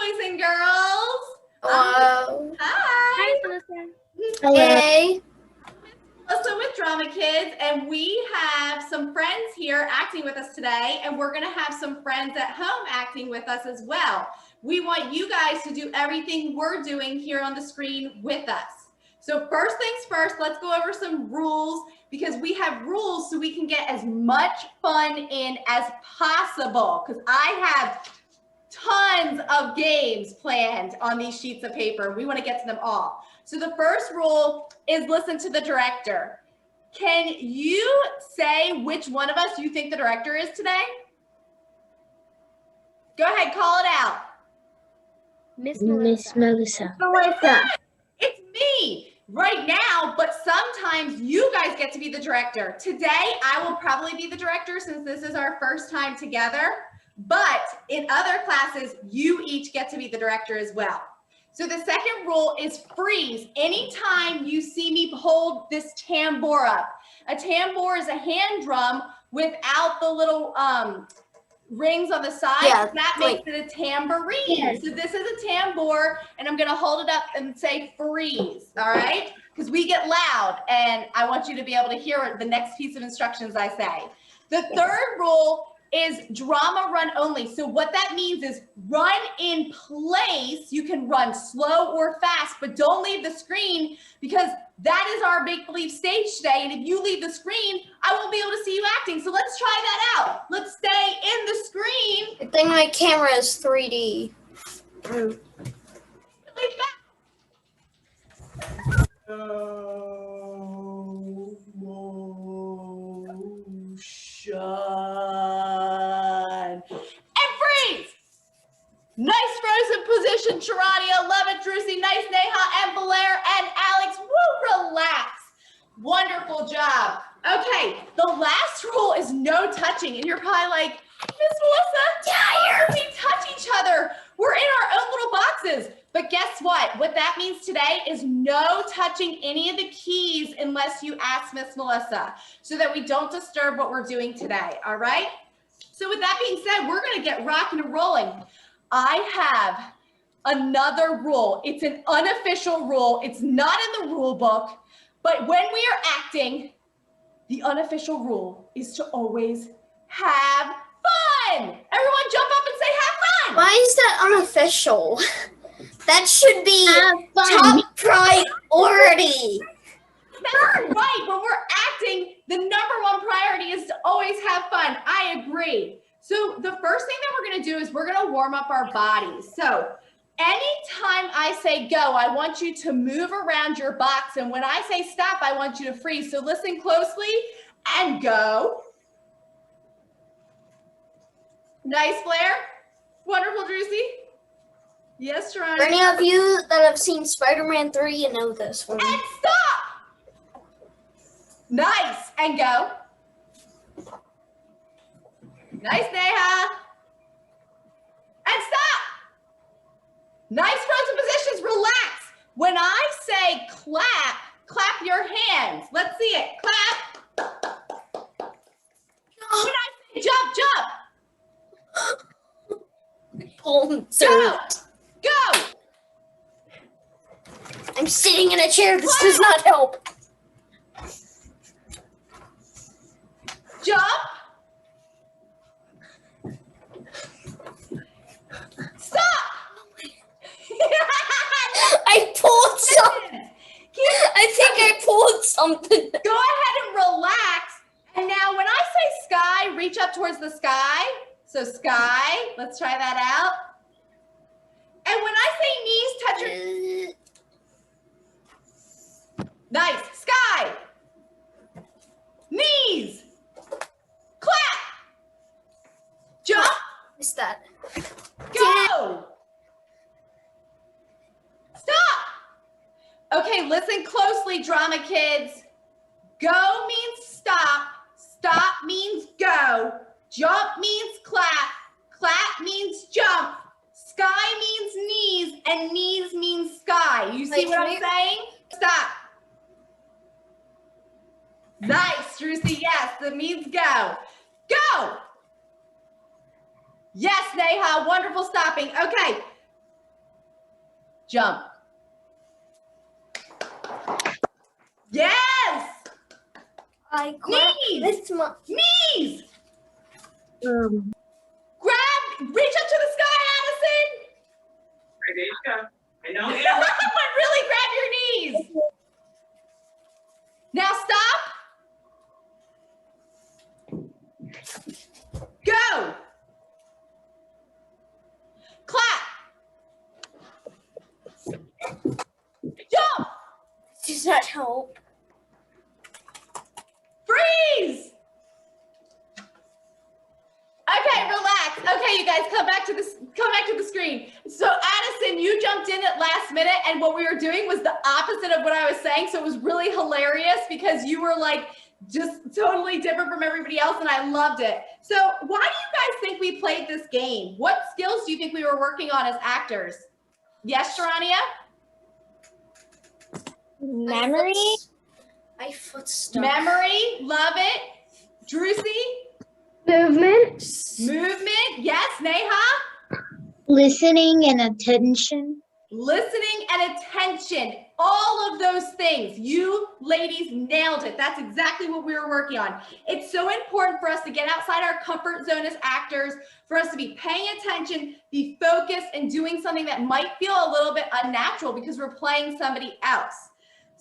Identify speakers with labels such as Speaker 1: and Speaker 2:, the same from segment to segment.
Speaker 1: boys and girls.
Speaker 2: Hello.
Speaker 1: Hi.
Speaker 3: Melissa.
Speaker 2: Hey.
Speaker 1: Melissa with Drama Kids, and we have some friends here acting with us today, and we're going to have some friends at home acting with us as well. We want you guys to do everything we're doing here on the screen with us. So first things first, let's go over some rules because we have rules so we can get as much fun in as possible because I have tons of games planned on these sheets of paper. We want to get to them all. So the first rule is listen to the director. Can you say which one of us you think the director is today? Go ahead, call it out.
Speaker 3: Miss
Speaker 2: Melissa.
Speaker 1: It's me right now, but sometimes you guys get to be the director. Today, I will probably be the director since this is our first time together, but in other classes, you each get to be the director as well. So the second rule is freeze. Anytime you see me hold this tambour up. A tambour is a hand drum without the little rings on the side.
Speaker 2: Yeah,
Speaker 1: that makes it a tambourine. Yes. So this is a tambour, and I'm gonna hold it up and say freeze, all right? Because we get loud, and I want you to be able to hear the next piece of instructions I say. The third rule is drama run only. So what that means is run in place. You can run slow or fast, but don't leave the screen because that is our make-believe stage today. And if you leave the screen, I won't be able to see you acting. So let's try that out. Let's stay in the screen.
Speaker 2: I think my camera is 3D.
Speaker 1: Motion. And freeze. Nice frozen position, Sharania. Love it, Drucy. Nice, Neha, and Blair, and Alex. Woo, relax. Wonderful job. Okay, the last rule is no touching. And you're probably like, Miss Melissa, how do we touch each other? We're in our own little boxes. But guess what? What that means today is no touching any of the keys unless you ask Miss Melissa so that we don't disturb what we're doing today, all right? So with that being said, we're gonna get rocking and rolling. I have another rule. It's an unofficial rule. It's not in the rule book, but when we are acting, the unofficial rule is to always have fun. Everyone jump up and say have fun.
Speaker 2: Why is that unofficial? That should be top priority.
Speaker 1: That's right. When we're acting, the number one priority is to always have fun. I agree. So the first thing that we're going to do is we're going to warm up our bodies. So anytime I say go, I want you to move around your box. And when I say stop, I want you to freeze. So listen closely and go. Nice, Blair. Wonderful, Drucy. Yes, Sharon.
Speaker 2: For any of you that have seen Spider-Man 3, you know this one.
Speaker 1: And stop. Nice. And go. Nice, Neha. And stop. Nice frozen positions. Relax. When I say clap, clap your hands. Let's see it. Clap. When I say jump, jump. Go. Go.
Speaker 2: I'm sitting in a chair. This does not help.
Speaker 1: Jump. Stop.
Speaker 2: I pulled something. I think I pulled something.
Speaker 1: Go ahead and relax. And now when I say sky, reach up towards the sky. So sky, let's try that out. And when I say knees, touch your... Nice. Sky. Knees. Clap. Jump.
Speaker 2: What's that?
Speaker 1: Go. Stop. Okay, listen closely, drama kids. Go means stop. Stop means go. Jump means clap. Clap means jump. Sky means knees, and knees means sky. You see what I'm saying? Stop. Nice, Drucy. Yes, that means go. Go. Yes, Neha. Wonderful stopping. Okay. Jump. Yes!
Speaker 2: I
Speaker 1: Knees!
Speaker 2: this month.
Speaker 1: Knees! Reach up to the sky, Addison!
Speaker 4: There you go. I know.
Speaker 1: But really grab your knees. Now stop. Go. Clap. Jump.
Speaker 2: Does that help?
Speaker 1: Freeze. Okay, relax. Okay, you guys, come back to the screen. So Addison, you jumped in at last minute, and what we were doing was the opposite of what I was saying. So it was really hilarious because you were like just totally different from everybody else, and I loved it. So why do you guys think we played this game? What skills do you think we were working on as actors? Yes, Sharania?
Speaker 2: Memory. My foot stuck.
Speaker 1: Memory, love it. Drusy?
Speaker 3: Movement.
Speaker 1: Movement, yes. Neha?
Speaker 5: Listening and attention.
Speaker 1: Listening and attention, all of those things. You ladies nailed it. That's exactly what we were working on. It's so important for us to get outside our comfort zone as actors, for us to be paying attention, be focused, and doing something that might feel a little bit unnatural because we're playing somebody else.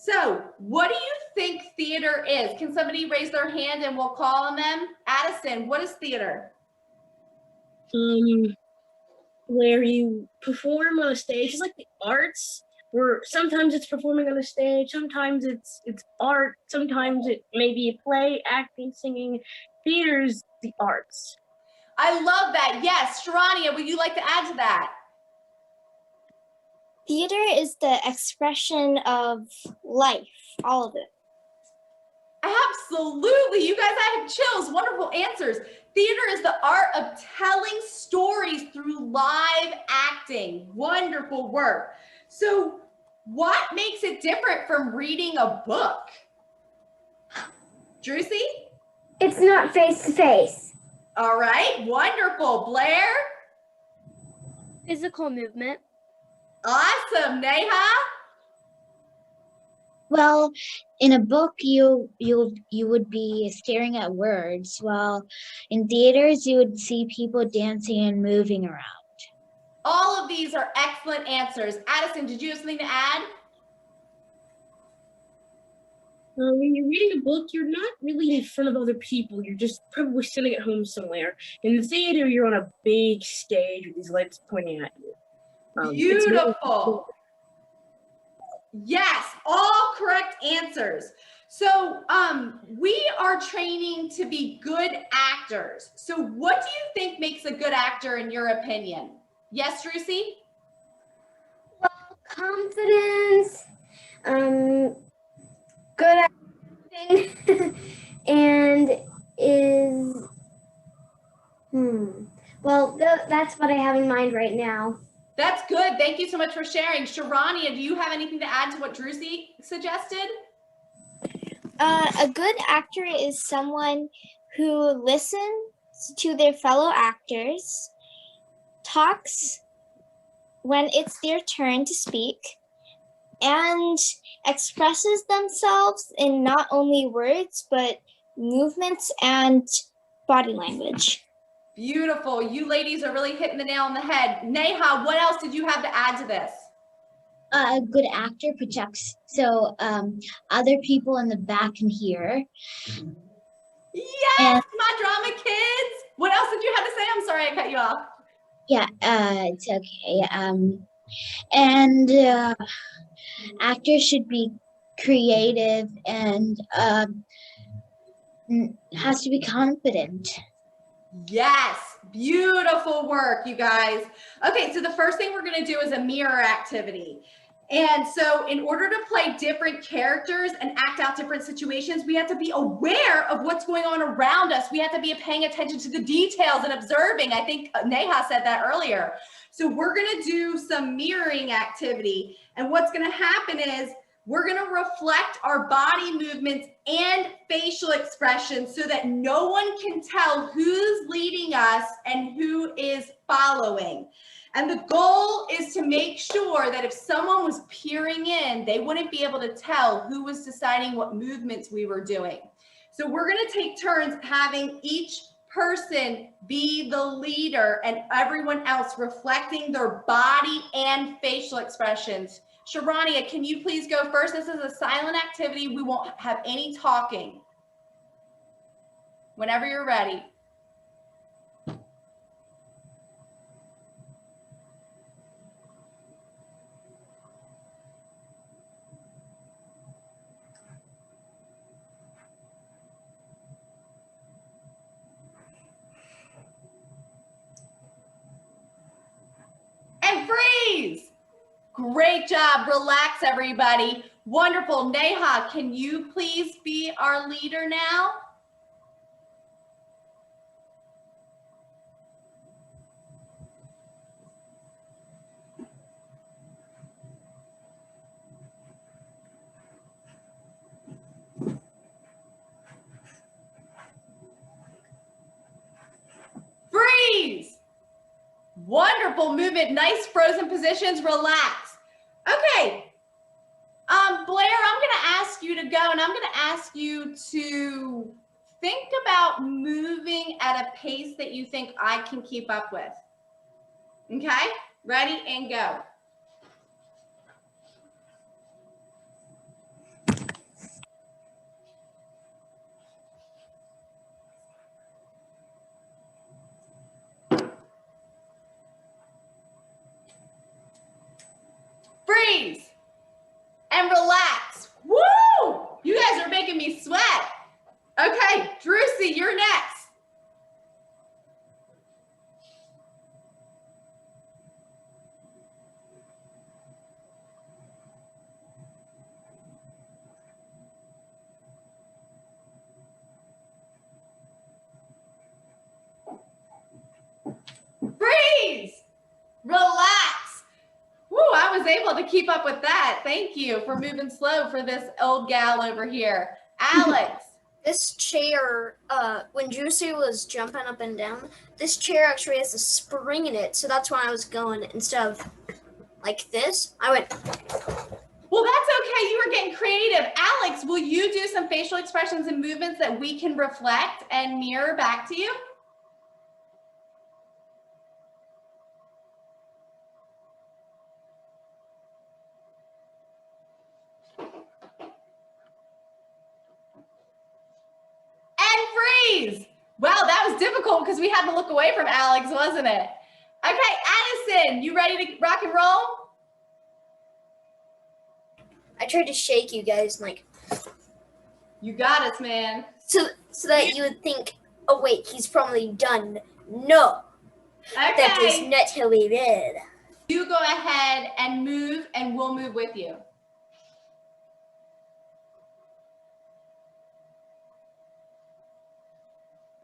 Speaker 1: So what do you think theater is? Can somebody raise their hand and we'll call on them? Addison, what is theater?
Speaker 6: Where you perform on a stage. It's like the arts, where sometimes it's performing on a stage, sometimes it's art, sometimes it may be a play, acting, singing. Theater's the arts.
Speaker 1: I love that. Yes, Sharania, would you like to add to that?
Speaker 2: Theater is the expression of life, all of it.
Speaker 1: Absolutely. You guys, I have chills. Wonderful answers. Theater is the art of telling stories through live acting. Wonderful work. So what makes it different from reading a book? Drusy?
Speaker 3: It's not face to face.
Speaker 1: All right. Wonderful. Blair?
Speaker 3: Physical movement.
Speaker 1: Awesome. Neha?
Speaker 5: Well, in a book, you would be staring at words, while in theaters, you would see people dancing and moving around.
Speaker 1: All of these are excellent answers. Addison, did you have something to add?
Speaker 6: When you're reading a book, you're not really in front of other people. You're just probably sitting at home somewhere. In the theater, you're on a big stage with these lights pointing at you.
Speaker 1: Beautiful. Yes, all correct answers. So we are training to be good actors. So what do you think makes a good actor in your opinion? Yes, Drusy?
Speaker 3: Confidence. Good acting. And is. Well, that's what I have in mind right now.
Speaker 1: That's good. Thank you so much for sharing. Sharania, do you have anything to add to what Drusy suggested?
Speaker 2: A good actor is someone who listens to their fellow actors, talks when it's their turn to speak, and expresses themselves in not only words, but movements and body language.
Speaker 1: Beautiful. You ladies are really hitting the nail on the head. Neha, what else did you have to add to this?
Speaker 5: A good actor projects so other people in the back can hear.
Speaker 1: Yes,
Speaker 5: And-
Speaker 1: my drama kids. What else did you have to say? I'm sorry I cut you off.
Speaker 5: Yeah, it's okay. And actors should be creative and has to be confident.
Speaker 1: Yes, beautiful work, you guys. Okay, so the first thing we're going to do is a mirror activity. And so in order to play different characters and act out different situations, we have to be aware of what's going on around us. We have to be paying attention to the details and observing. I think Neha said that earlier. So we're going to do some mirroring activity. And what's going to happen is we're going to reflect our body movements and facial expressions so that no one can tell who's leading us and who is following. And the goal is to make sure that if someone was peering in, they wouldn't be able to tell who was deciding what movements we were doing. So we're going to take turns having each person be the leader and everyone else reflecting their body and facial expressions. Sharania, can you please go first? This is a silent activity. We won't have any talking. Whenever you're ready. And freeze. Great job. Relax, everybody. Wonderful. Neha, can you please be our leader now? Freeze. Wonderful movement. Nice frozen positions. Relax. Okay. Blair, I'm going to ask you to go, and I'm going to ask you to think about moving at a pace that you think I can keep up with. Okay? Ready and go. Freeze and relax. Woo! You guys are making me sweat. Okay, Drusy, you're next. Freeze. Relax. Woo, I was able to keep up with that. Thank you for moving slow for this old gal over here. Alex.
Speaker 2: This chair, when Juicy was jumping up and down, this chair actually has a spring in it. So that's why I was going, instead of like this, I went.
Speaker 1: Well, that's okay. You were getting creative. Alex, will you do some facial expressions and movements that we can reflect and mirror back to you? Freeze. Wow, that was difficult because we had to look away from Alex, wasn't it? Okay, Addison, you ready to rock and roll?
Speaker 2: I tried to shake you guys, like.
Speaker 1: You got us, man.
Speaker 2: So that you would think, oh wait, he's probably done. No, that is
Speaker 1: Okay,
Speaker 2: not how we did.
Speaker 1: you go ahead and move, and we'll move with you.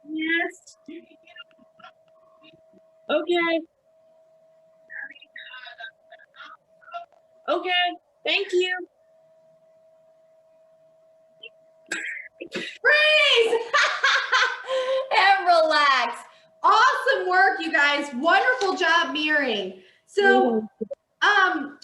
Speaker 6: Yes. Okay. Okay. Thank you.
Speaker 1: Freeze and relax. Awesome work, you guys. Wonderful job mirroring. So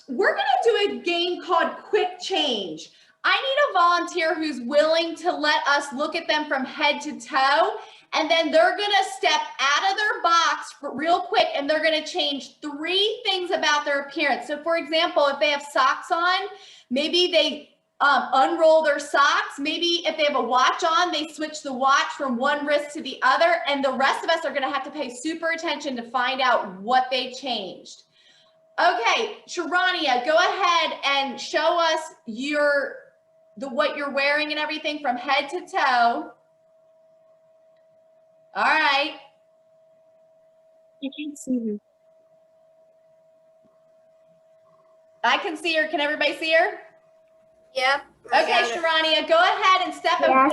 Speaker 1: we're going to do a game called Quick Change. I need a volunteer who's willing to let us look at them from head to toe, and then they're going to step out of their box real quick, and they're going to change 3 things about their appearance. So for example, if they have socks on, maybe they unroll their socks. Maybe if they have a watch on, they switch the watch from one wrist to the other, and the rest of us are going to have to pay super attention to find out what they changed. Okay, Sharania, go ahead and show us what you're wearing and everything from head to toe. All right.
Speaker 6: I can't see her.
Speaker 1: I can see her. Can everybody see her?
Speaker 2: Yeah.
Speaker 1: Okay, Sharania, go ahead and step
Speaker 3: Yes.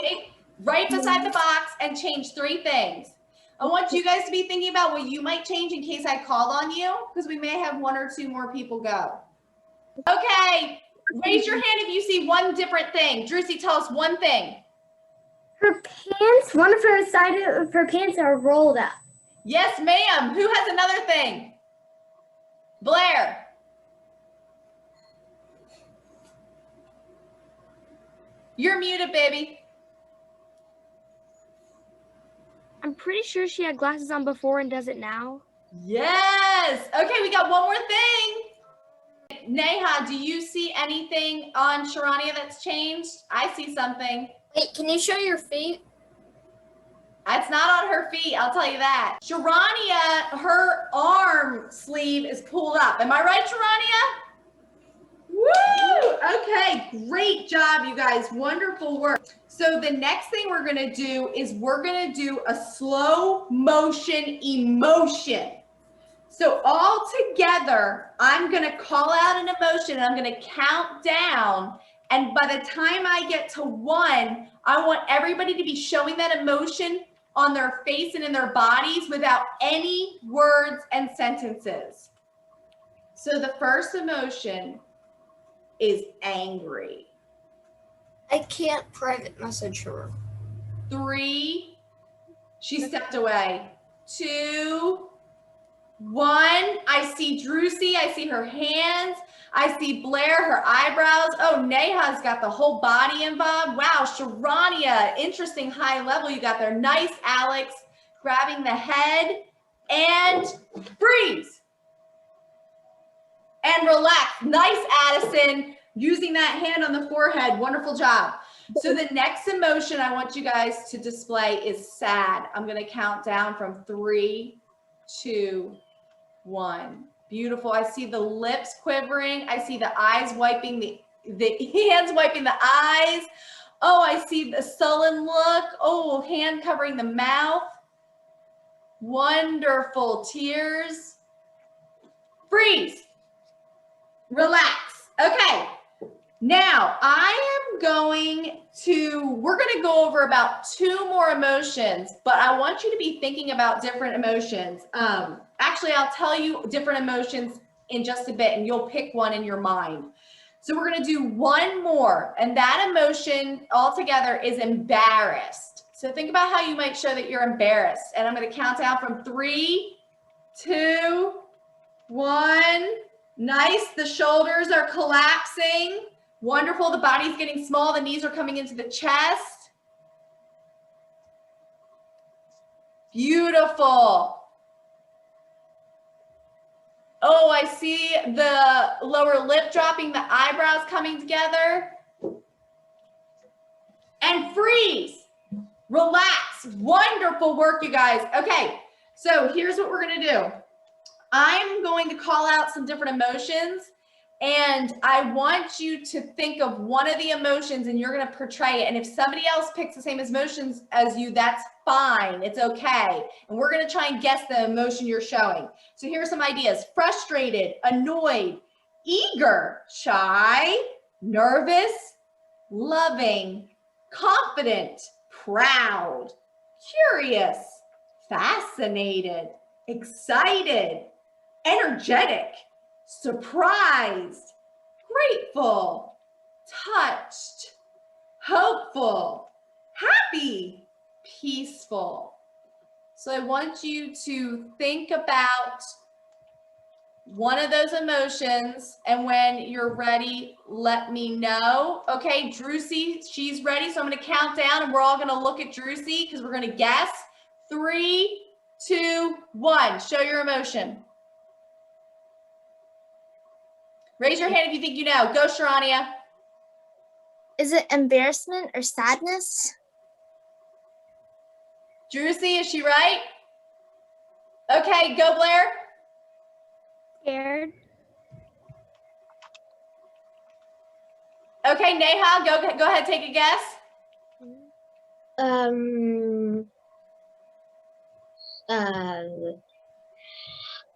Speaker 1: right beside the box and change 3 things. I want you guys to be thinking about what you might change in case I called on you, because we may have 1 or 2 more people go. Okay, raise your hand if you see one different thing. Drusy, tell us one thing.
Speaker 3: Her pants, one of her side of her pants are rolled up.
Speaker 1: Yes, ma'am. Who has another thing? Blair. You're muted, baby.
Speaker 7: I'm pretty sure she had glasses on before and does it now.
Speaker 1: Yes. Okay, we got one more thing. Neha, do you see anything on Sharania that's changed? I see something.
Speaker 2: Wait, can you show your feet?
Speaker 1: It's not on her feet, I'll tell you that. Sharania, her arm sleeve is pulled up. Am I right, Sharania? Woo! Okay, great job, you guys. Wonderful work. So the next thing we're gonna do is we're gonna do a slow motion emotion. So all together, I'm gonna call out an emotion and I'm gonna count down. And by the time I get to 1, I want everybody to be showing that emotion on their face and in their bodies without any words and sentences. So the first emotion is angry.
Speaker 2: I can't private message her.
Speaker 1: 3, she stepped away. 2, 1, I see Drucy, I see her hands, I see Blair, her eyebrows. Oh, Neha's got the whole body involved. Wow, Sharania, interesting high level you got there. Nice, Alex, grabbing the head and freeze. And relax. Nice, Addison, using that hand on the forehead. Wonderful job. So the next emotion I want you guys to display is sad. I'm going to count down from 3, 2, 1. Beautiful. I see the lips quivering. I see the eyes wiping the hands wiping the eyes. Oh, I see the sullen look. Oh, hand covering the mouth. Wonderful. Tears. Freeze. Relax. Okay. Now we're going to go over about 2 more emotions, but I want you to be thinking about different emotions. Actually, I'll tell you different emotions in just a bit and you'll pick one in your mind. So we're going to do 1 more, and that emotion altogether is embarrassed. So think about how you might show that you're embarrassed. And I'm going to count down from 3, 2, 1. Nice. The shoulders are collapsing. Wonderful. The body's getting small. The knees are coming into the chest. Beautiful. Oh, I see the lower lip dropping, the eyebrows coming together. And freeze. Relax. Wonderful work, you guys. Okay, so here's what we're going to do. I'm going to call out some different emotions, and I want you to think of one of the emotions and you're going to portray it. And if somebody else picks the same emotions as you, that's fine. It's okay. And we're going to try and guess the emotion you're showing. So here are some ideas. Frustrated, annoyed, eager, shy, nervous, loving, confident, proud, curious, fascinated, excited, energetic, surprised, grateful, touched, hopeful, happy, peaceful. So I want you to think about one of those emotions, and when you're ready, let me know. Okay, Drucy, she's ready. So I'm going to count down and we're all going to look at Drucy because we're going to guess. 3, 2, 1. Show your emotion. Raise your hand if you think you know. Go, Sharania.
Speaker 3: Is it embarrassment or sadness?
Speaker 1: Drucy, is she right? Okay, go, Blair.
Speaker 7: Scared.
Speaker 1: Okay, Neha, go ahead, take a guess.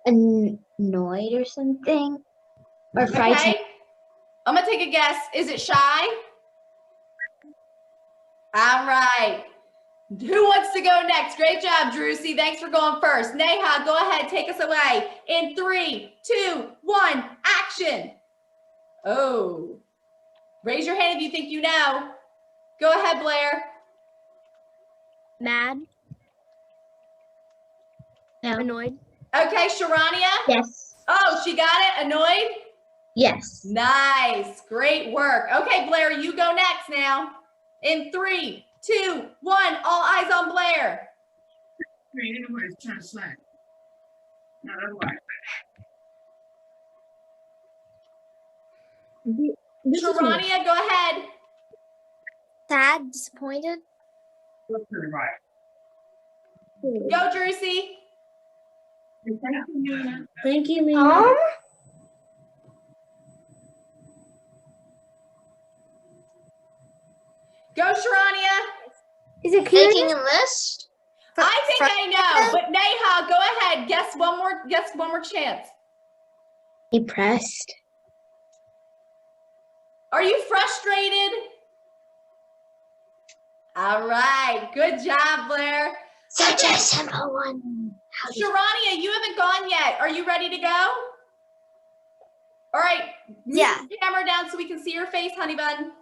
Speaker 5: Annoyed or something, or frightened.
Speaker 1: Okay, I'm gonna take a guess. Is it shy? All right. Who wants to go next? Great job, Drucy. Thanks for going first. Neha, go ahead, take us away. In 3, 2, 1, action. Oh, raise your hand if you think you know. Go ahead, Blair.
Speaker 7: Mad.
Speaker 5: No.
Speaker 7: Annoyed.
Speaker 1: Okay, Sharania.
Speaker 5: Yes.
Speaker 1: Oh, she got it? Annoyed?
Speaker 5: Yes.
Speaker 1: Nice. Great work. Okay, Blair, you go next now. In 3, 2, 1, all eyes on Blair.
Speaker 4: Anybody's trying to slack. Not otherwise.
Speaker 6: This is my-
Speaker 1: Sharania, go ahead.
Speaker 3: Sad, disappointed.
Speaker 4: Look to the right.
Speaker 1: Go, Drusy.
Speaker 4: Thank you, Nina.
Speaker 6: Thank you, Mina.
Speaker 1: Go, Sharania.
Speaker 3: Is it
Speaker 2: Making a list.
Speaker 1: I think I know, but Neha, go ahead. Guess one more chance.
Speaker 5: Depressed.
Speaker 1: Are you frustrated? All right. Good job, Blair.
Speaker 5: Such a simple one.
Speaker 1: Sharania, you haven't gone yet. Are you ready to go? All right. Move
Speaker 3: Yeah.
Speaker 1: the camera down so we can see your face, honey bun.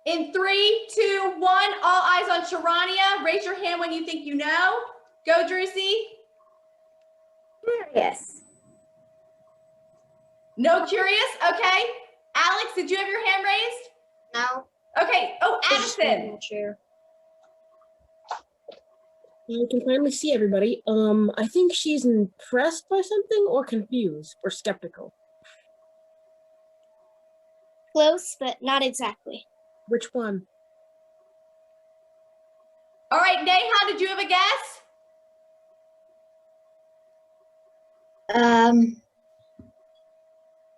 Speaker 1: In 3, 2, 1, all eyes on Sharania. Raise your hand when you think you know. Go, Drusy.
Speaker 3: Yes.
Speaker 1: No curious? Okay. Alex, did you have your hand raised?
Speaker 2: No.
Speaker 1: Okay. Oh, Addison.
Speaker 2: Chair.
Speaker 6: I can finally see everybody. I think she's impressed by something or confused or skeptical.
Speaker 3: Close, but not exactly.
Speaker 6: Which one?
Speaker 1: All right, Neha, did you have a guess?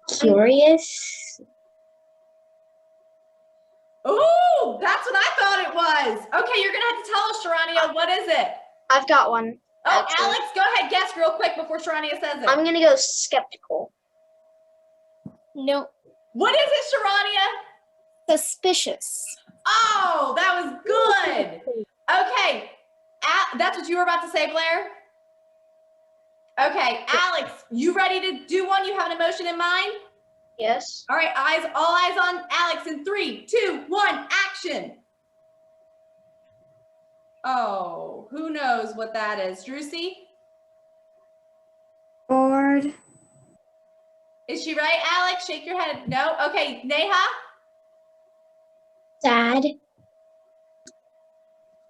Speaker 5: Curious.
Speaker 1: Ooh, that's what I thought it was. Okay, you're gonna have to tell us, Sharania, what is it?
Speaker 2: I've got one.
Speaker 1: Oh,
Speaker 2: Actually.
Speaker 1: Alex, go ahead, guess real quick before Sharania says it.
Speaker 2: I'm gonna go skeptical.
Speaker 3: No.
Speaker 1: What is it, Sharania?
Speaker 3: Suspicious.
Speaker 1: Oh, that was good. Okay, that's what you were about to say, Blair? Okay, Alex, you ready to do one? You have an emotion in mind?
Speaker 2: Yes.
Speaker 1: All right, all eyes on Alex in 3, 2, 1, action. Oh, who knows what that is? Drusy?
Speaker 3: Bored.
Speaker 1: Is she right, Alex? Shake your head. No? Okay, Neha?
Speaker 5: Sad.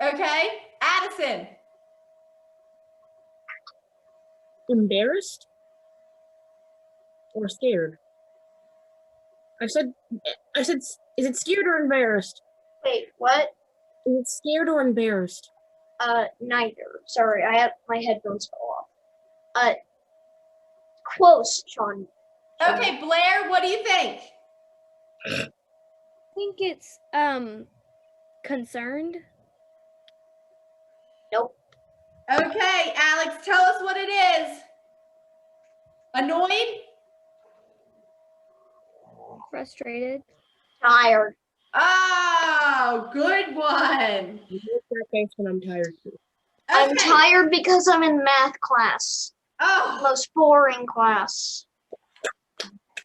Speaker 1: Okay, Addison?
Speaker 6: Embarrassed? Or scared? I said, is it scared or embarrassed?
Speaker 2: Wait, what?
Speaker 6: Is it scared or embarrassed?
Speaker 2: Neither. Sorry, my headphones fell off. Close, Sean.
Speaker 1: Okay, Blair, what do you think?
Speaker 7: I think it's concerned.
Speaker 2: Nope.
Speaker 1: Okay, Alex, tell us what it is. Annoyed?
Speaker 7: Frustrated.
Speaker 2: Tired.
Speaker 1: Oh, good one.
Speaker 6: That face when I'm tired too.
Speaker 2: I'm
Speaker 1: Okay.
Speaker 2: tired because I'm in math class.
Speaker 1: Oh,
Speaker 2: Most boring class.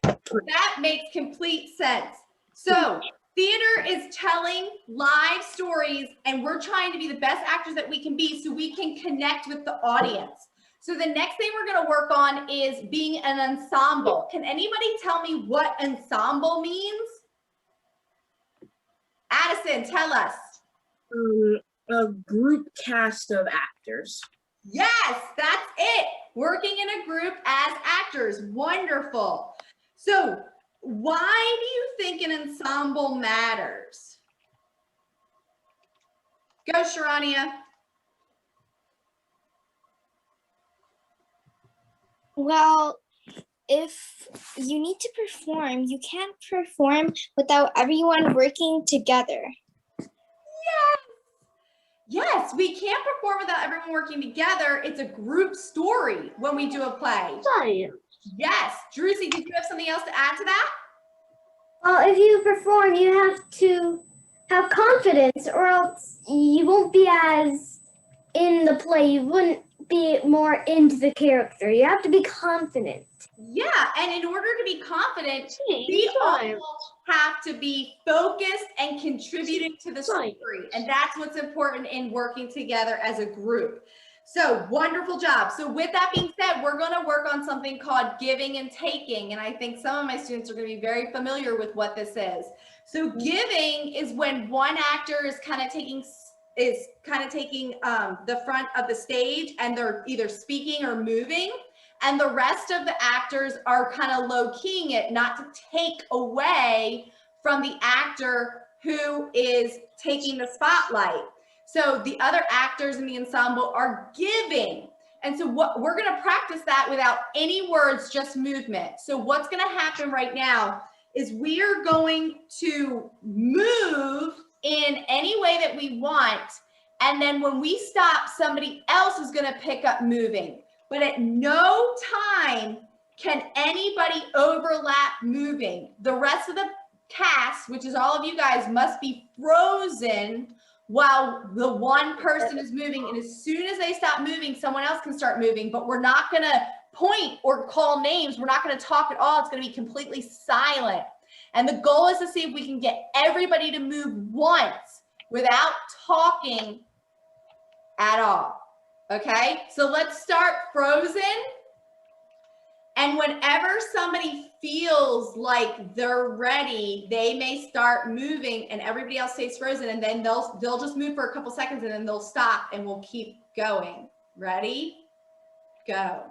Speaker 1: that makes complete sense. So, theater is telling live stories, and we're trying to be the best actors that we can be so we can connect with the audience. So the next thing we're going to work on is being an ensemble. Can anybody tell me what ensemble means? Addison, tell us.
Speaker 6: A group cast of actors.
Speaker 1: Yes, that's it. Working in a group as actors. Wonderful. So why do you think an ensemble matters? Go, Sharania.
Speaker 3: Well, if you need to perform, you can't perform without everyone working together.
Speaker 1: Yes, we can't perform without everyone working together. It's a group story when we do a play.
Speaker 2: Science.
Speaker 1: Yes. Drusy, did you have something else to add to that?
Speaker 8: Well, if you perform, you have to have confidence, or else you won't be as in the play. You wouldn't be more into the character. You have to be confident.
Speaker 1: Yeah, and in order to be confident, we
Speaker 2: Science.
Speaker 1: all have to be focused and contributing to the story. And that's what's important in working together as a group. So wonderful job. So with that being said, we're going to work on something called giving and taking. And I think some of my students are going to be very familiar with what this is. So giving is when one actor is kind of taking the front of the stage, and they're either speaking or moving, and the rest of the actors are kind of low-keying it, not to take away from the actor who is taking the spotlight. So the other actors in the ensemble are giving. And so what we're going to practice that without any words, just movement. So what's going to happen right now is we are going to move in any way that we want. And then when we stop, somebody else is going to pick up moving. But at no time can anybody overlap moving. The rest of the cast, which is all of you guys, must be frozen while the one person is moving. And as soon as they stop moving, someone else can start moving. But we're not going to point or call names. We're not going to talk at all. It's going to be completely silent. And the goal is to see if we can get everybody to move once without talking at all. Okay, so let's start frozen. And whenever somebody feels like they're ready, they may start moving and everybody else stays frozen, and then they'll just move for a couple seconds and then they'll stop and we'll keep going. Ready? Go.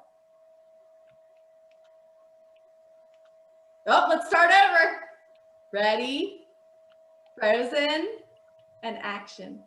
Speaker 1: Oh, let's start over. Ready, frozen, and action.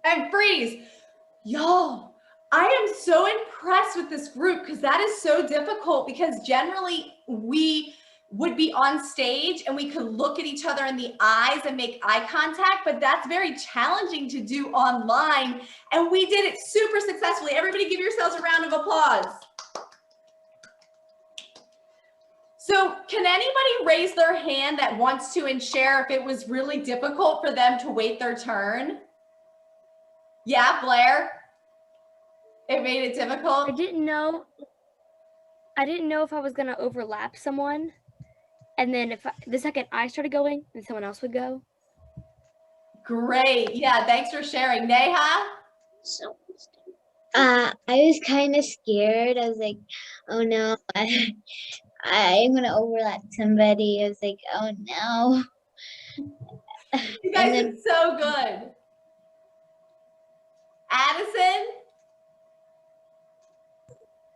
Speaker 1: And freeze. Y'all, I am so impressed with this group because that is so difficult, because generally we would be on stage and we could look at each other in the eyes and make eye contact, but that's very challenging to do online. And we did it super successfully. Everybody give yourselves a round of applause. So can anybody raise their hand that wants to and share if it was really difficult for them to wait their turn? Yeah, Blair? It made it difficult?
Speaker 7: I didn't know if I was going to overlap someone. And then the second I started going, then someone else would go.
Speaker 1: Great. Yeah, thanks for sharing. Neha?
Speaker 5: So, I was kind of scared. I was like, oh no, I'm gonna overlap somebody. I was like, oh no.
Speaker 1: You guys did so good. Addison?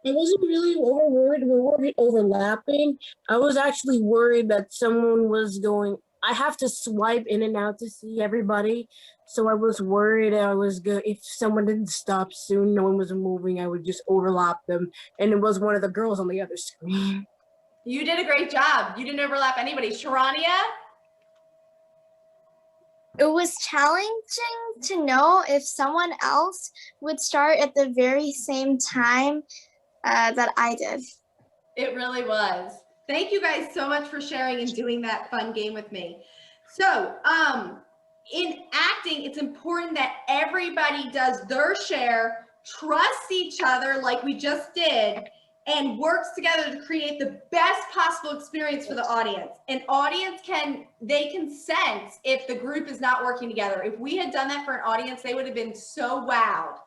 Speaker 6: I wasn't really worried we weren't overlapping. I was actually worried that someone was going. I have to swipe in and out to see everybody, so I was worried I was good. If someone didn't stop soon, no one was moving, I would just overlap them, and it was one of the girls on the other screen.
Speaker 1: You did a great job. You didn't overlap anybody. Sharania?
Speaker 3: It was challenging to know if someone else would start at the very same time that I did.
Speaker 1: It really was. Thank you guys so much for sharing and doing that fun game with me. So, in acting, it's important that everybody does their share, trusts each other like we just did, and works together to create the best possible experience for the audience. An audience can sense if the group is not working together. If we had done that for an audience, they would have been so wowed.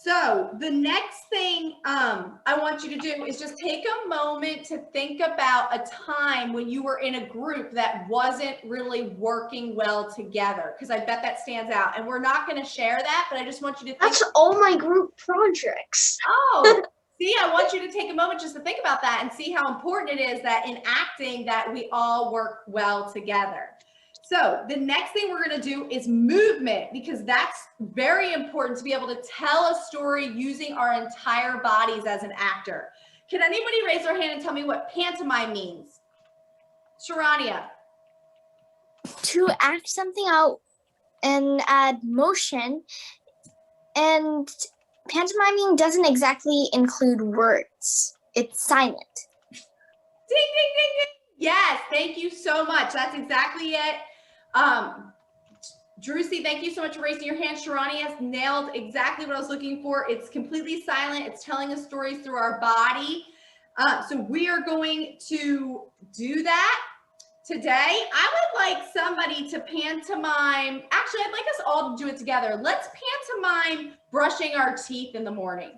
Speaker 1: So the next thing I want you to do is just take a moment to think about a time when you were in a group that wasn't really working well together, because I bet that stands out. And we're not going to share that, but I just want you to think.
Speaker 2: That's all my group projects.
Speaker 1: Oh, see, I want you to take a moment just to think about that and see how important it is that in acting that we all work well together. So the next thing we're going to do is movement, because that's very important to be able to tell a story using our entire bodies as an actor. Can anybody raise their hand and tell me what pantomime means? Sharania.
Speaker 3: To act something out and add motion, and pantomiming doesn't exactly include words. It's silent.
Speaker 1: Ding, ding, ding, ding. Yes, thank you so much. That's exactly it. Drusy, thank you so much for raising your hand. Sharania has nailed exactly what I was looking for. It's completely silent. It's telling us stories through our body. So we are going to do that today. I would like somebody to pantomime. Actually, I'd like us all to do it together. Let's pantomime brushing our teeth in the morning.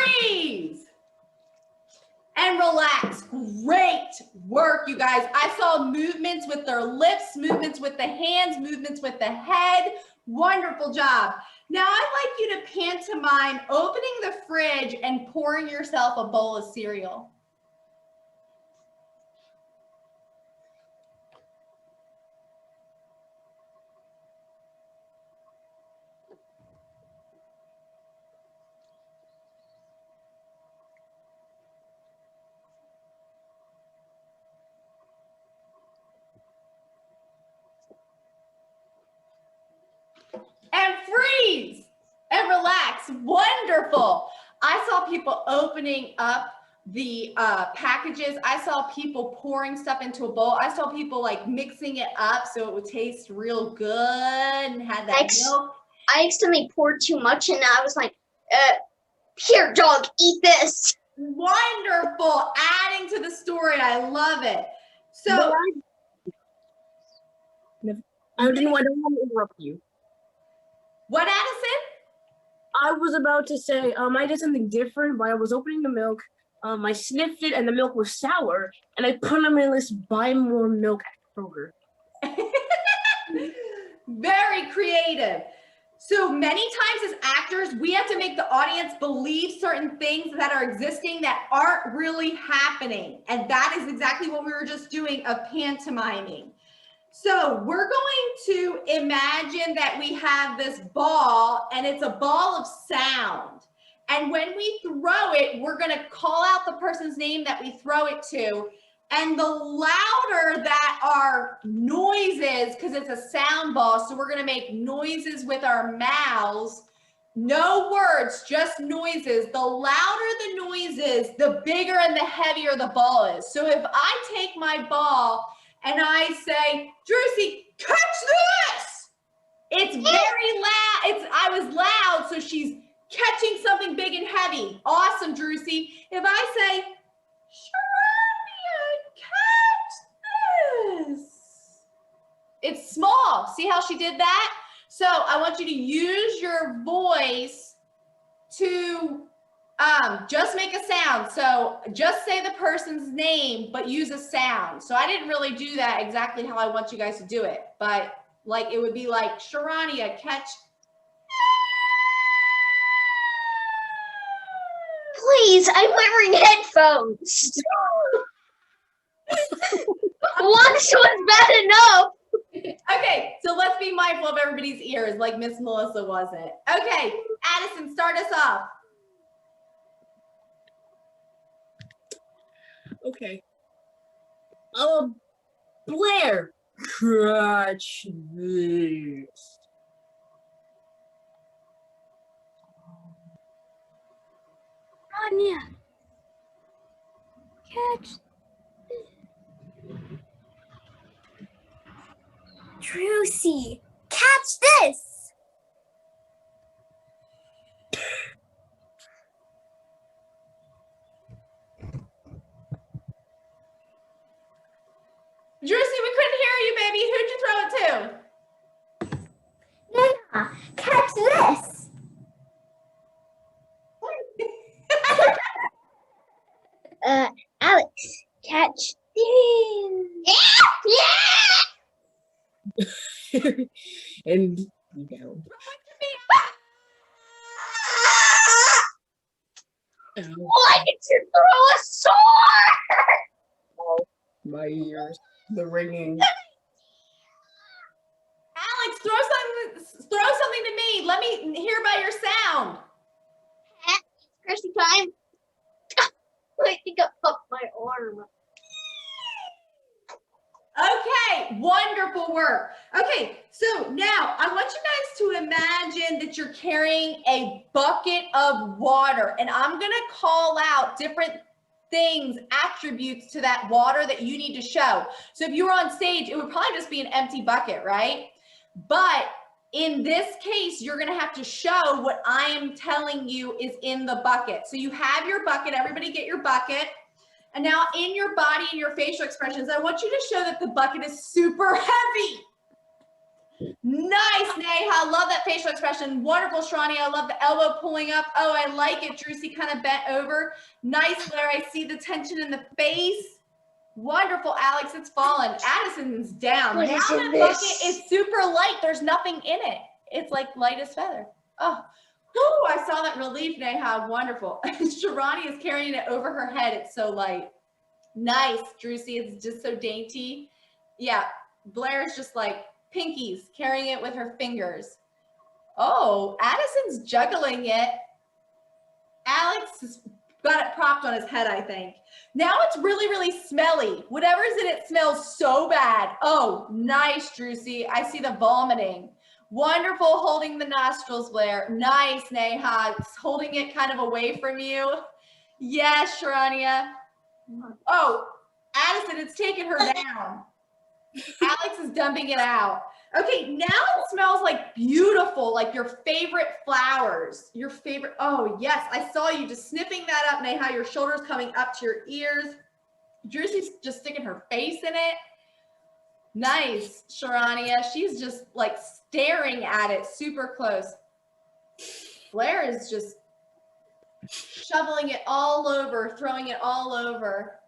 Speaker 1: Freeze and relax. Great work, you guys. I saw movements with their lips, movements with the hands, movements with the head. Wonderful job. Now I'd like you to pantomime opening the fridge and pouring yourself a bowl of cereal. And freeze and relax. Wonderful. I saw people opening up the packages. I saw people pouring stuff into a bowl. I saw people like mixing it up so it would taste real good and had that milk.
Speaker 2: I accidentally poured too much, and I was like, here, dog, eat this.
Speaker 1: Wonderful. Adding to the story. I love it. So
Speaker 6: I don't want to interrupt you.
Speaker 1: what, Addison?
Speaker 6: I was about to say, I did something different, but I was opening the milk. I sniffed it, and the milk was sour, and I put on my list, buy more milk at Kroger.
Speaker 1: Very creative. So many times as actors, we have to make the audience believe certain things that are existing that aren't really happening. And that is exactly what we were just doing of pantomiming. So we're going to imagine that we have this ball and it's a ball of sound. And when we throw it, we're going to call out the person's name that we throw it to. And the louder that our noises, because it's a sound ball, so we're going to make noises with our mouths, no words, just noises. The louder the noises, the bigger and the heavier the ball is. So if I take my ball and I say, Drusy, catch this! It's very loud. I was loud, so she's catching something big and heavy. Awesome, Drusy. If I say, Sharania, catch this. It's small. See how she did that? So I want you to use your voice to just make a sound. So just say the person's name, but use a sound. So I didn't really do that exactly how I want you guys to do it, but like it would be like, Sharania, catch.
Speaker 2: Please, I'm wearing headphones. Once was bad enough.
Speaker 1: Okay, so let's be mindful of everybody's ears like Miss Melissa wasn't. Okay, Addison, start us off.
Speaker 6: Okay. Blair, catch this.
Speaker 7: Anya, catch.
Speaker 2: Drusy, catch this!
Speaker 1: Drusy, we couldn't hear you, baby. Who'd you throw it to?
Speaker 8: Neha, catch this!
Speaker 5: Alex, catch this.
Speaker 6: And you down. Ow,
Speaker 3: Why did you throw a sword?
Speaker 6: my ears, the ringing.
Speaker 1: Alex, throw something to me. Let me hear by your sound.
Speaker 3: Cursey time. I think I popped my arm.
Speaker 1: Okay, wonderful work. Okay, so now I want you guys to imagine that you're carrying a bucket of water, and I'm gonna call out different things, attributes to that water that you need to show. So if you were on stage, it would probably just be an empty bucket, right? But in this case, you're gonna have to show what I am telling you is in the bucket. So you have your bucket, everybody get your bucket. And now in your body and your facial expressions, I want you to show that the bucket is super heavy. Nice, Neha. Love that facial expression. Wonderful, Sharani. I love the elbow pulling up. Oh, I like it. Drusy kind of bent over. Nice, Blair. I see the tension in the face. Wonderful, Alex. It's fallen. Addison's down.
Speaker 3: What
Speaker 1: Now
Speaker 3: is in
Speaker 1: the bucket
Speaker 3: this?
Speaker 1: is super light. There's nothing in it. It's like light as feather. Oh, whew, I saw that relief, Neha. Wonderful. Sharani is carrying it over her head. It's so light. Nice, Drusy. It's just so dainty. Yeah, Blair is just like pinkies, carrying it with her fingers. Oh, Addison's juggling it. Alex has got it propped on his head, I think. Now it's really, really smelly. Whatever's in it smells so bad. Oh, nice, Drusy. I see the vomiting. Wonderful holding the nostrils, Blair. Nice, Neha. It's holding it kind of away from you. Yes, Sharania. Oh, Addison, it's taking her down. Alex is dumping it out. Okay, now it smells like beautiful, like your favorite flowers. Your favorite, oh yes, I saw you just sniffing that up, Neha. Your shoulders coming up to your ears. Drusy's just sticking her face in it. Nice, Sharania. She's just like staring at it super close. Blair is just shoveling it all over, throwing it all over.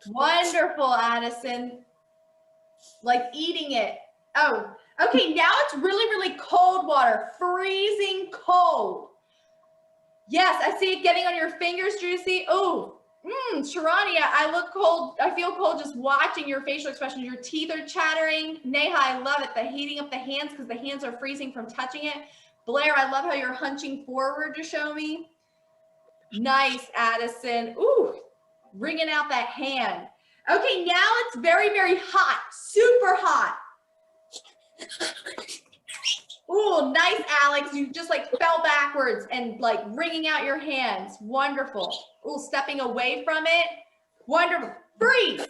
Speaker 1: Wonderful, Addison. Like eating it. Oh, okay, now it's really, really cold water, freezing cold. Yes, I see it getting on your fingers, Drusy. Oh, Sharania, I look cold. I feel cold just watching your facial expressions. Your teeth are chattering. Neha, I love it. The heating up the hands because the hands are freezing from touching it. Blair, I love how you're hunching forward to show me. Nice, Addison. Ooh, wringing out that hand. Okay, now it's very, very hot, super hot. Ooh, nice, Alex. You just like fell backwards and like wringing out your hands. Wonderful. Ooh, stepping away from it. Wonderful. Breathe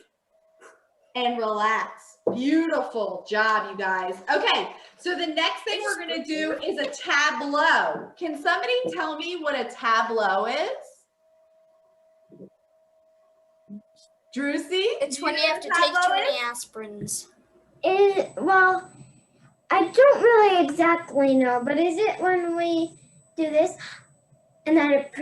Speaker 1: and relax. Beautiful job, you guys. Okay, so the next thing we're gonna do is a tableau. Can somebody tell me what a tableau is? Drusy?
Speaker 2: It's when you have to take too many aspirins.
Speaker 8: Well, I don't really exactly know, but is it when we do this and then it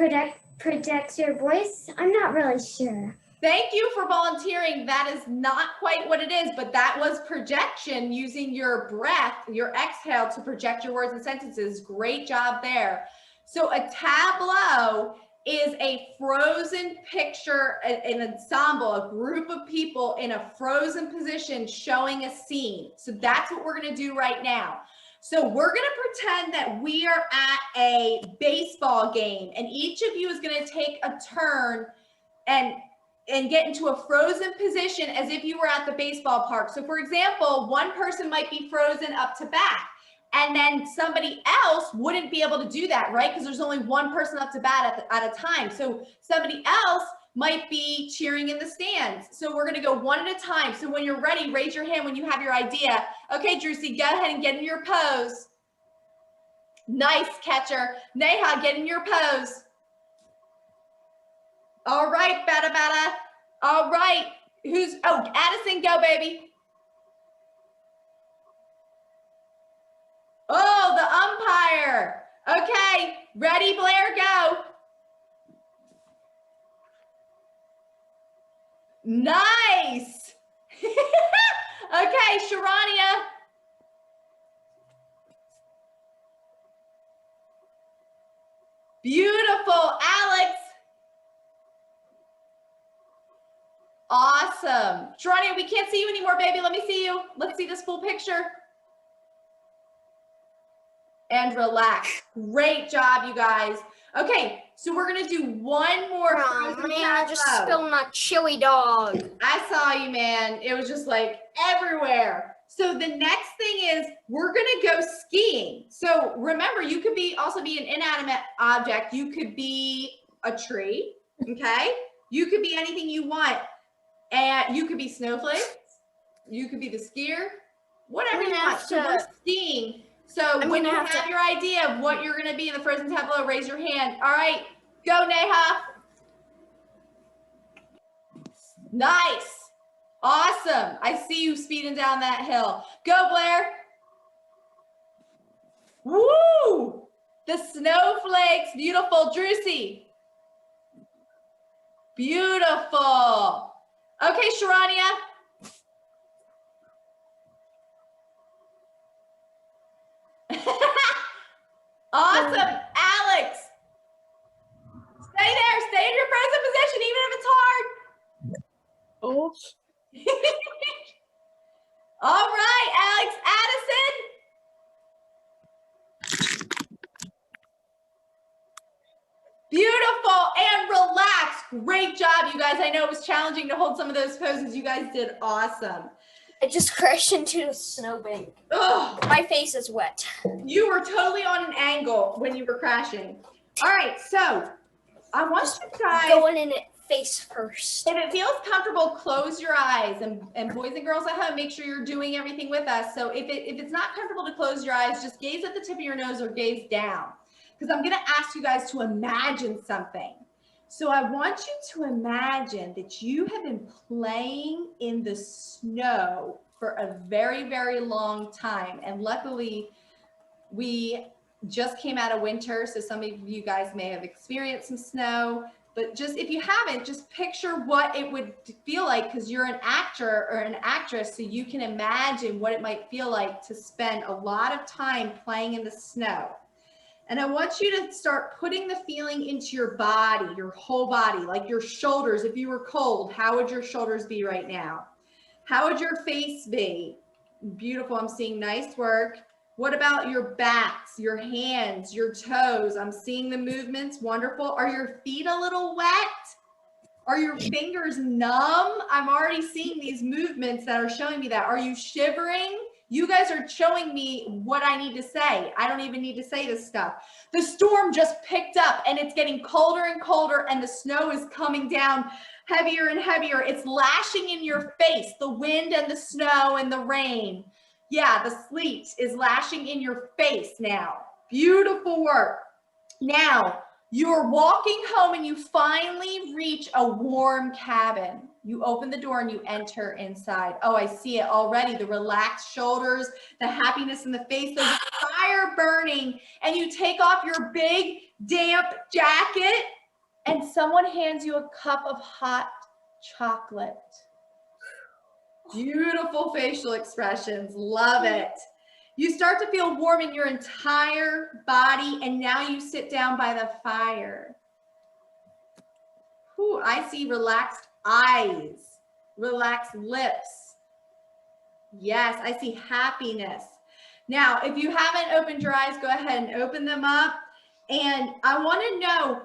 Speaker 8: projects your voice? I'm not really sure.
Speaker 1: Thank you for volunteering. That is not quite what it is, but that was projection using your breath, your exhale to project your words and sentences. Great job there. So a tableau is a frozen picture, an ensemble, a group of people in a frozen position showing a scene. So that's what we're gonna do right now. So we're gonna pretend that we are at a baseball game and each of you is gonna take a turn and get into a frozen position as if you were at the baseball park. So for example, one person might be frozen up to bat. And then somebody else wouldn't be able to do that, right? Because there's only one person up to bat at a time. So somebody else might be cheering in the stands. So we're gonna go one at a time. So when you're ready, raise your hand when you have your idea. Okay, Drusy, go ahead and get in your pose. Nice, catcher. Neha, get in your pose. All right, Bada Bada. All right, Addison, go, baby. Oh, the umpire. Okay, ready, Blair, go. Nice. Okay, Sharania. Beautiful, Alex. Awesome. Sharania, we can't see you anymore, baby. Let me see you. Let's see this full picture. And relax. Great job, you guys. Okay, so we're gonna do one more.
Speaker 2: Oh
Speaker 1: frozen
Speaker 2: man, I just
Speaker 1: tableau.
Speaker 2: spilled my chili dog.
Speaker 1: I saw you, man. It was just like everywhere. So the next thing is we're gonna go skiing. So remember, you could also be an inanimate object. You could be a tree, okay? You could be anything you want. And you could be snowflakes. You could be the skier. Whatever you want. So we're skiing. So when you have your idea of what you're gonna be in the frozen tableau, raise your hand. All right, go, Neha. Nice. Awesome. I see you speeding down that hill. Go, Blair. Woo! The snowflakes. Beautiful. Drusy. Beautiful. Okay, Sharania. Awesome. Alex. Stay there. Stay in your present position, even if it's hard.
Speaker 6: Oops.
Speaker 1: All right, Alex. Addison. Beautiful and relax. Great job, you guys. I know it was challenging to hold some of those poses. You guys did awesome.
Speaker 2: I just crashed into a snowbank.
Speaker 1: Ugh,
Speaker 2: My face is wet.
Speaker 1: you were totally on an angle when you were crashing. All right, so I want you guys,
Speaker 2: Going in it face first.
Speaker 1: if it feels comfortable, close your eyes. And boys and girls at home, make sure you're doing everything with us. So if it's not comfortable to close your eyes, just gaze at the tip of your nose or gaze down. Because I'm going to ask you guys to imagine something. So I want you to imagine that you have been playing in the snow for a very, very long time. And luckily, we just came out of winter, so some of you guys may have experienced some snow. But just if you haven't, just picture what it would feel like, because you're an actor or an actress, so you can imagine what it might feel like to spend a lot of time playing in the snow. And I want you to start putting the feeling into your body, your whole body, like your shoulders. If you were cold, how would your shoulders be right now? How would your face be? Beautiful, I'm seeing nice work. What about your backs, your hands, your toes? I'm seeing the movements, wonderful. Are your feet a little wet? Are your fingers numb? I'm already seeing these movements that are showing me that. Are you shivering? You guys are showing me what I need to say. I don't even need to say this stuff. The storm just picked up and it's getting colder and colder and the snow is coming down heavier and heavier. It's lashing in your face, the wind and the snow and the rain. Yeah, the sleet is lashing in your face now. Beautiful work. Now, you're walking home and you finally reach a warm cabin. You open the door and you enter inside. Oh, I see it already. The relaxed shoulders, the happiness in the face, the fire burning. And you take off your big damp jacket and someone hands you a cup of hot chocolate. Beautiful facial expressions. Love it. You start to feel warm in your entire body, and now you sit down by the fire. Ooh, I see relaxed eyes, relaxed lips. Yes, I see happiness. Now, if you haven't opened your eyes, go ahead and open them up. And I want to know,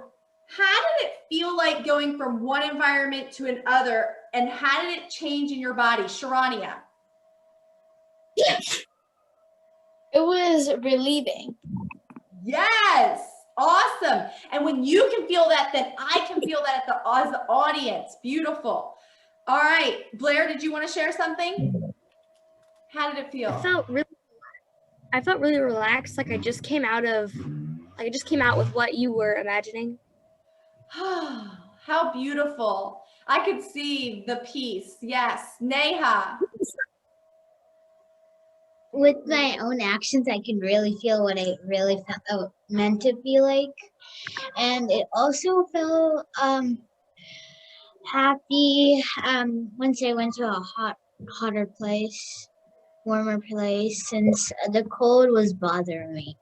Speaker 1: how did it feel like going from one environment to another, and how did it change in your body? Sharania.
Speaker 3: It was relieving.
Speaker 1: Yes, Awesome. And when you can feel that, then I can feel that as the audience. Beautiful. All right, Blair, did you want to share something? How did it feel?
Speaker 7: I felt really relaxed, like I just came out with what you were imagining.
Speaker 1: How beautiful. I could see the peace. Yes. Neha.
Speaker 5: With my own actions, I could really feel what I really felt meant to feel like, and it also felt happy once I went to a hotter place, warmer place, since the cold was bothering me.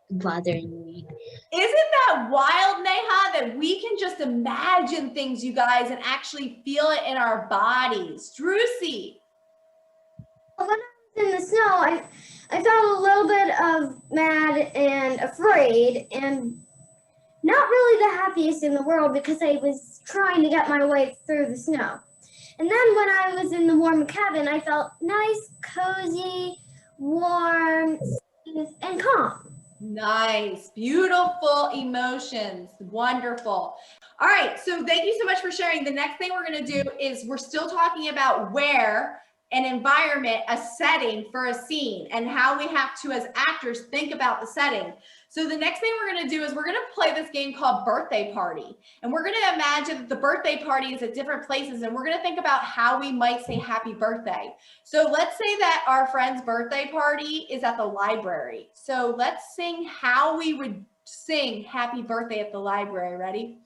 Speaker 1: Isn't that wild, Neha, that we can just imagine things, you guys, and actually feel it in our bodies? Drusy.
Speaker 8: When I was in the snow, I felt a little bit of mad and afraid and not really the happiest in the world because I was trying to get my way through the snow. And then when I was in the warm cabin, I felt nice, cozy, warm, safe, and calm.
Speaker 1: Nice, beautiful emotions. Wonderful. All right, so thank you so much for sharing. The next thing we're going to do is we're still talking about where an environment, a setting for a scene, and how we have to, as actors, think about the setting. So the next thing we're going to do is we're going to play this game called Birthday Party. And we're going to imagine that the birthday party is at different places, and we're going to think about how we might say happy birthday. So let's say that our friend's birthday party is at the library. So let's sing how we would sing happy birthday at the library. Ready?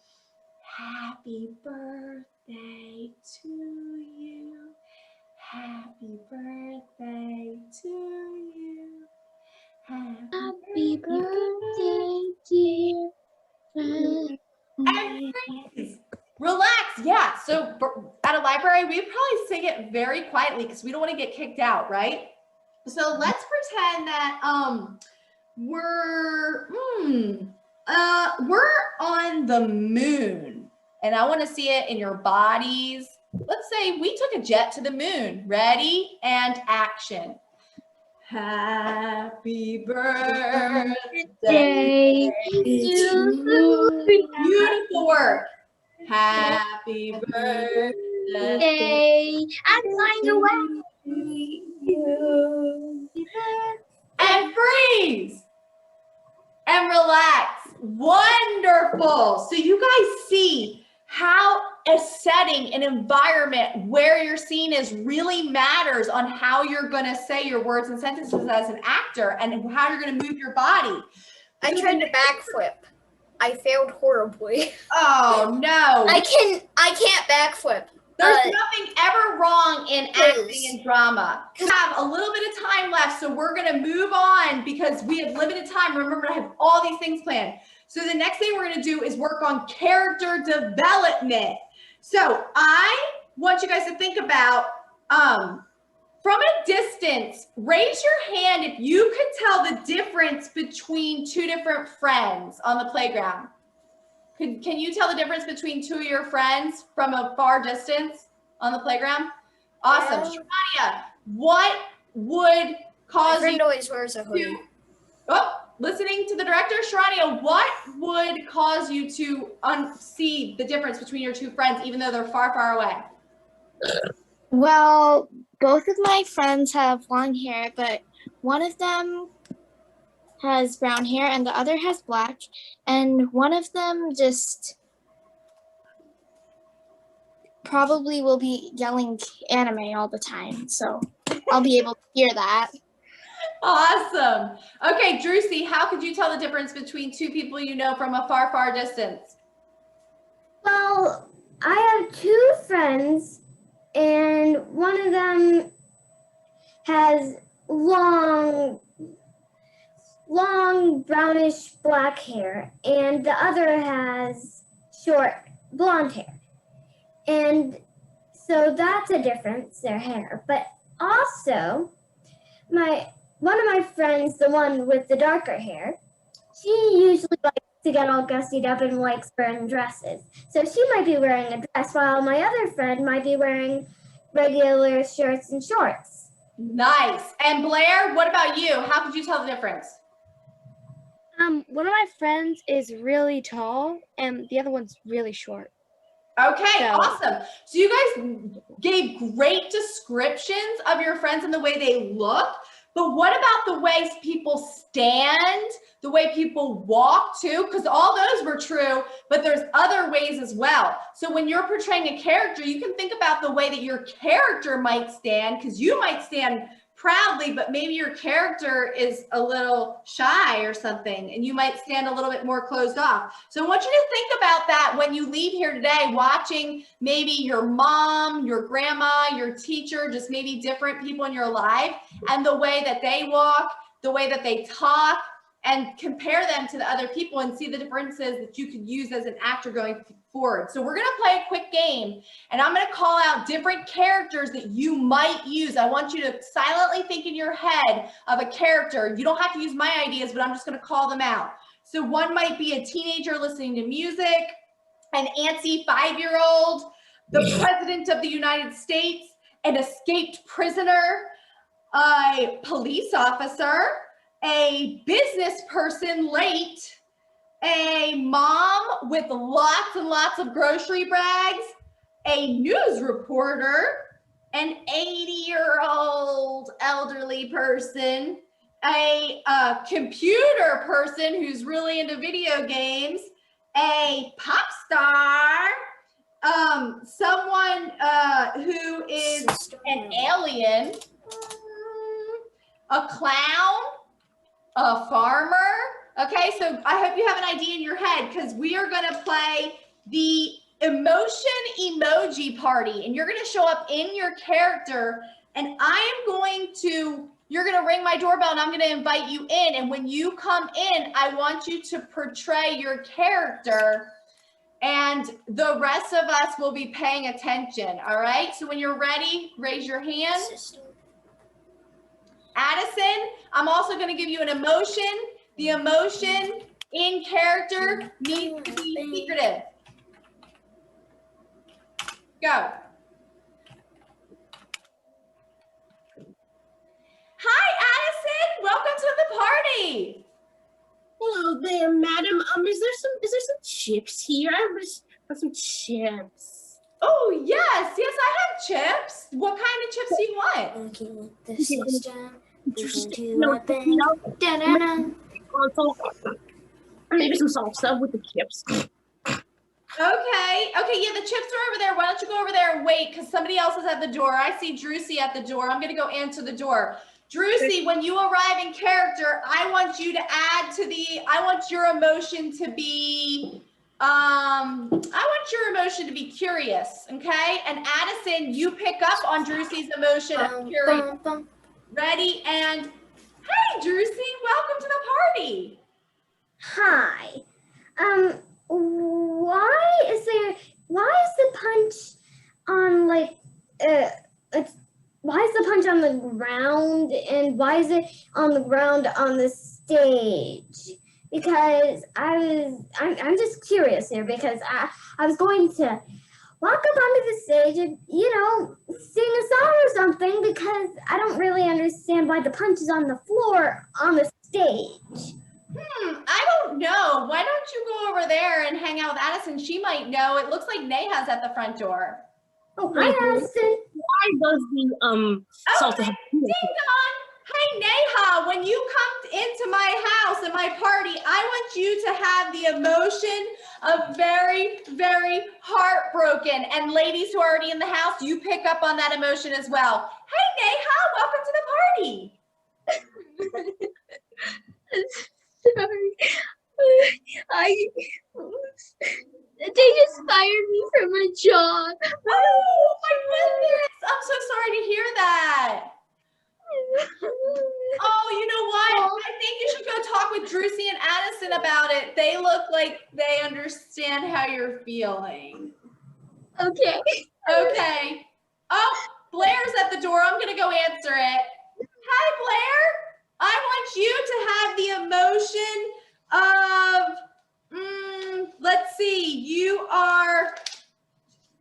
Speaker 1: Happy birthday to you. Happy birthday to you.
Speaker 5: Happy birthday, dear friend.
Speaker 1: And please, relax. Yeah, so at a library, we probably sing it very quietly because we don't want to get kicked out, right? So let's pretend that we're on the moon, and I want to see it in your bodies. Let's say we took a jet to the moon. Ready? And action. Happy birthday to you. Beautiful work. Happy birthday.
Speaker 5: I'm flying away.
Speaker 1: And freeze. And relax. Wonderful. So you guys see how a setting, an environment where your scene is really matters on how you're going to say your words and sentences as an actor and how you're going to move your body.
Speaker 2: I tried to backflip. I failed horribly.
Speaker 1: Oh no.
Speaker 2: I can't backflip.
Speaker 1: There's nothing ever wrong in acting and drama. We have a little bit of time left, so we're going to move on because we have limited time. Remember, I have all these things planned. So the next thing we're going to do is work on character development. So I want you guys to think about, from a distance, raise your hand if you could tell the difference between two different friends on the playground. Can you tell the difference between two of your friends from a far distance on the playground? Awesome. Shania, what would cause
Speaker 2: My friend
Speaker 1: you
Speaker 2: always wears a hoodie.
Speaker 1: Listening to the director, Sharania, what would cause you to see the difference between your two friends, even though they're far, far away?
Speaker 3: Well, both of my friends have long hair, but one of them has brown hair and the other has black. And one of them just probably will be yelling anime all the time. So I'll be able to hear that.
Speaker 1: Awesome. Okay, Drusy, how could you tell the difference between two people you know from a far, far distance?
Speaker 8: Well, I have two friends, and one of them has long brownish black hair, and the other has short blonde hair. And so that's a difference, their hair. But also, one of my friends, the one with the darker hair, she usually likes to get all gussied up and likes wearing dresses. So she might be wearing a dress, while my other friend might be wearing regular shirts and shorts.
Speaker 1: Nice. And Blair, what about you? How could you tell the difference?
Speaker 7: One of my friends is really tall, and the other one's really short.
Speaker 1: Okay,
Speaker 7: So-
Speaker 1: awesome. So you guys gave great descriptions of your friends and the way they look, but what about the ways people stand, the way people walk too? Because all those were true, but there's other ways as well. So when you're portraying a character, you can think about the way that your character might stand, because you might stand proudly, but maybe your character is a little shy or something, and you might stand a little bit more closed off. So I want you to think about that when you leave here today, watching maybe your mom, your grandma, your teacher, just maybe different people in your life, and the way that they walk, the way that they talk, and compare them to the other people and see the differences that you could use as an actor going forward. So we're gonna play a quick game, and I'm gonna call out different characters that you might use. I want you to silently think in your head of a character. You don't have to use my ideas, but I'm just gonna call them out. So one might be a teenager listening to music, an antsy 5-year-old, the president of the United States, an escaped prisoner, a police officer, a business person late, a mom with lots and lots of grocery bags, a news reporter, an 80-year-old elderly person, a computer person who's really into video games, a pop star, someone who is an alien, a clown, a farmer. Okay, so I hope you have an idea in your head, because we are going to play the emotion emoji party, and you're going to show up in your character, and you're going to ring my doorbell, and I'm going to invite you in, and when you come in, I want you to portray your character, and the rest of us will be paying attention. All right, so when you're ready, raise your hand. Addison, I'm also going to give you an emotion. The emotion in character needs to be secretive. Go. Hi, Addison. Welcome to the party.
Speaker 6: Hello there, madam. Is there some chips here? I want some chips.
Speaker 1: Oh, yes, I have chips. What kind of chips do you want?
Speaker 2: Looking at the system, looking
Speaker 6: No,
Speaker 2: to a thing. Da-da-da.
Speaker 6: Maybe some salsa with the chips.
Speaker 1: Okay, yeah, the chips are over there. Why don't you go over there and wait, because somebody else is at the door. I see Drusy at the door. I'm going to go answer the door. Drusy, when you arrive in character, I want you to I want your emotion to be, curious, okay? And Addison, you pick up on Drusy's emotion of curious. Ready, and hey, Drusy, welcome to the party.
Speaker 8: Hi. Why is the punch on why is the punch on the ground, and why is it on the ground on the stage? Because I'm just curious here, because I was going to walk up onto the stage and, sing a song or something, because I don't really understand why the punch is on the floor on the stage.
Speaker 1: I don't know. Why don't you go over there and hang out with Addison? She might know. It looks like Neha's at the front door.
Speaker 8: Oh, hi, Addison.
Speaker 6: Why does the salsa have
Speaker 1: Ding dong. Hey, Neha, when you come into my house and my party, I want you to have the emotion of very, very heartbroken. And ladies who are already in the house, you pick up on that emotion as well. Hey, Neha, welcome to the party.
Speaker 5: Sorry. They just fired me from my job.
Speaker 1: Oh my goodness. I'm so sorry to hear that. Oh, you know what? I think you should go talk with Drusy and Addison about it. They look like they understand how you're feeling.
Speaker 5: Okay.
Speaker 1: Okay. Oh, Blair's at the door. I'm going to go answer it. Hi, Blair. I want you to have the emotion of, let's see, you are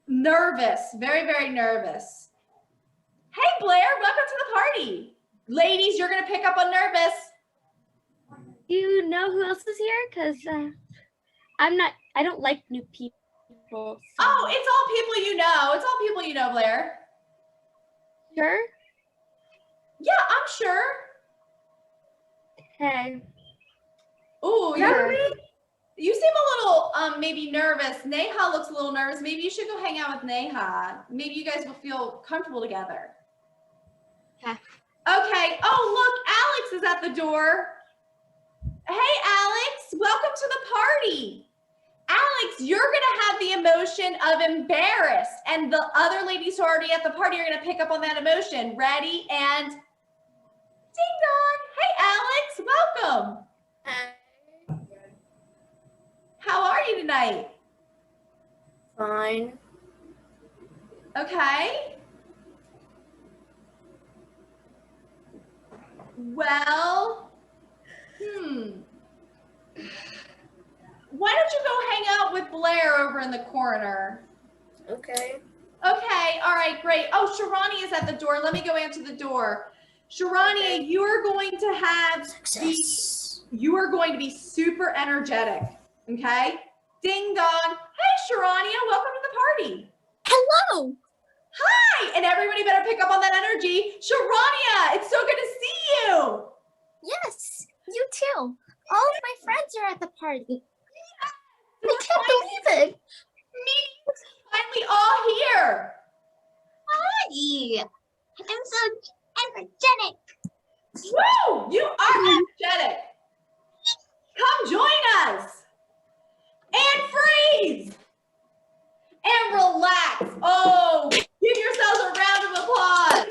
Speaker 1: nervous, very, very nervous. Hey, Blair, welcome to the party. Ladies, you're going to pick up on nervous.
Speaker 7: Do you know who else is here? Because I don't like new people. So.
Speaker 1: Oh, it's all people you know. It's all people you know, Blair.
Speaker 7: Sure.
Speaker 1: Yeah, I'm sure.
Speaker 7: Okay.
Speaker 1: Ooh,
Speaker 7: Sure.
Speaker 1: you seem a little maybe nervous. Neha looks a little nervous. Maybe you should go hang out with Neha. Maybe you guys will feel comfortable together.
Speaker 7: Okay.
Speaker 1: Okay. Oh, look, Alex is at the door. Hey, Alex, welcome to the party. Alex, you're gonna have the emotion of embarrassed, and the other ladies who are already at the party are gonna pick up on that emotion. Ready? And ding dong. Hey, Alex, welcome. How are you tonight?
Speaker 2: Fine.
Speaker 1: Okay. Well, why don't you go hang out with Blair over in the corner?
Speaker 2: Okay.
Speaker 1: Okay, all right, great. Oh, Sharani is at the door. Let me go answer the door. Sharani, you are going to have you are going to be super energetic. Okay? Ding dong. Hey, Sharania, welcome to the party.
Speaker 3: Hello.
Speaker 1: Hi, and everybody better pick up on that energy. Sharania, it's so good to see you.
Speaker 3: Yes, you too. All of my friends are at the party. I can't believe it.
Speaker 1: Finally all here.
Speaker 3: Hi. I'm so energetic.
Speaker 1: Woo! You are energetic. Come join us. And freeze. And relax. Oh, give yourselves a round of applause.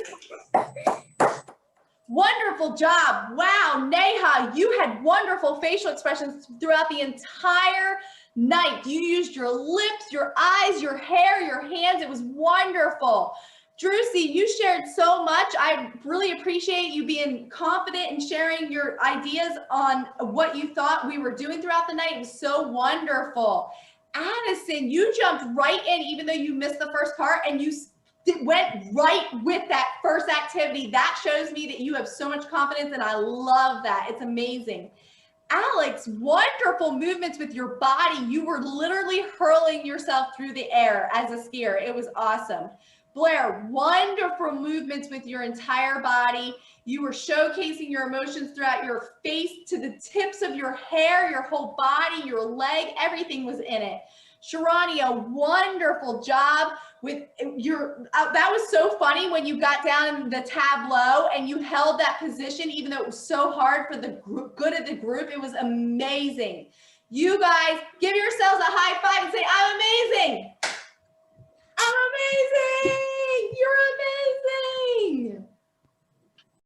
Speaker 1: Wonderful job. Wow, Neha, you had wonderful facial expressions throughout the entire night. You used your lips, your eyes, your hair, your hands. It was wonderful. Drusy, you shared so much. I really appreciate you being confident and sharing your ideas on what you thought we were doing throughout the night. It was so wonderful. Addison, you jumped right in even though you missed the first part, and you went right with that first activity. That shows me that you have so much confidence, and I love that. It's amazing. Alex, wonderful movements with your body. You were literally hurling yourself through the air as a skier. It was awesome. Blair, wonderful movements with your entire body. You were showcasing your emotions throughout your face to the tips of your hair, your whole body, your leg, everything was in it. Sharania, wonderful job with your, that was so funny when you got down in the tableau and you held that position, even though it was so hard for the good of the group. It was amazing. You guys, give yourselves a high five and say, I'm amazing. I'm amazing. You're amazing.